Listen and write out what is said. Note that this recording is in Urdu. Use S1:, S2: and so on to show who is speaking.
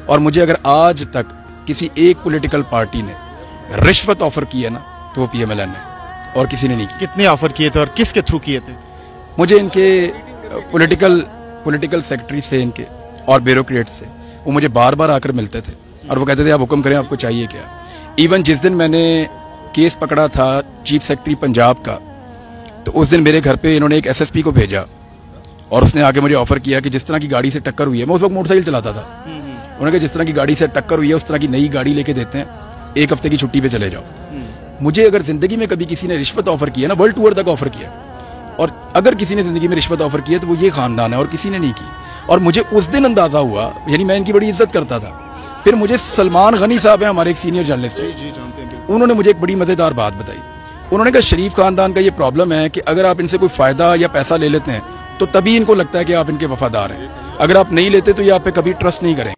S1: اور مجھے اگر آج تک کسی ایک پولیٹیکل پارٹی نے رشوت آفر کی ہے نا تو وہ پی ایم ایل این نے، اور کسی نے نہیں کی۔
S2: کتنے آفر کیے تھے اور کس کے تھرو کیے تھے؟
S1: مجھے ان کے پولیٹیکل سیکرٹری سے، ان کے اور بیوروکریٹ سے، وہ مجھے بار بار آ کر ملتے تھے اور وہ کہتے تھے آپ حکم کریں، آپ کو چاہیے کیا۔ ایون جس دن میں نے کیس پکڑا تھا چیف سیکرٹری پنجاب کا، تو اس دن میرے گھر پہ انہوں نے ایک ایس ایس پی کو بھیجا اور اس نے آ کے مجھے آفر کیا کہ جس طرح کی گاڑی سے ٹکر ہوئی ہے، میں اس وقت موٹر سائیکل چلاتا تھا، انہوں نے کہا جس طرح کی گاڑی سے ٹکر ہوئی ہے اس طرح کی نئی گاڑی لے کے دیتے ہیں، 1 ہفتے کی چھٹی پہ چلے جاؤ۔ مجھے اگر زندگی میں کبھی کسی نے رشوت آفر کیا نا، ورلڈ ٹور تک آفر کیا، اور اگر کسی نے زندگی میں رشوت آفر کیا تو وہ یہ خاندان ہے، اور کسی نے نہیں کی۔ اور مجھے اس دن اندازہ ہوا، یعنی میں ان کی بڑی عزت کرتا تھا۔ پھر مجھے سلمان غنی صاحب ہیں ہمارے ایک سینئر جرنلسٹ، انہوں نے مجھے ایک بڑی مزیدار بات بتائی۔ انہوں نے کہا شریف خاندان کا یہ پرابلم ہے کہ اگر آپ ان سے کوئی فائدہ یا پیسہ لے لیتے ہیں تو تبھی ان کو لگتا ہے کہ آپ ان کے وفادار ہیں، اگر آپ نہیں لیتے تو یہ آپ پہ کبھی ٹرسٹ نہیں کریں۔